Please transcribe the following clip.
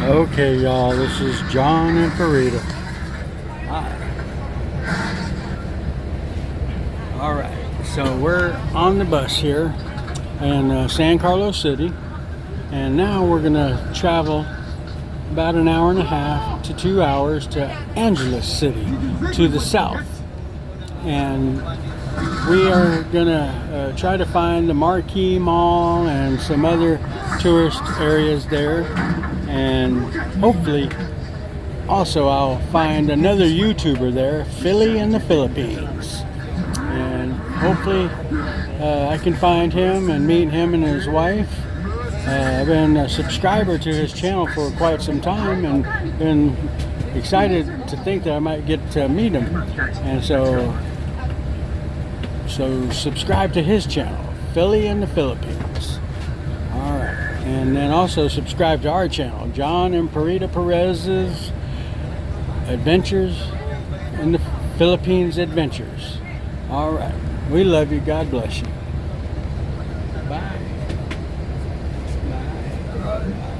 Okay, y'all, this is John and Farida. All right, so we're on the bus here in San Carlos City, and now we're gonna travel about an hour and a half to 2 hours to Angeles City to the south, and we are gonna try to find the Marquee Mall and some other tourist areas there, and hopefully also I'll find another YouTuber there, Philly in the Philippines, and hopefully I can find him and meet him and his wife. I've been a subscriber to his channel for quite some time and been excited to think that I might get to meet him, and so subscribe to his channel, Philly in the Philippines. Alright, and then also subscribe to our channel, John and Parita Perez's Adventures in the Philippines Adventures. Alright, we love you, God bless you. Bye. Bye.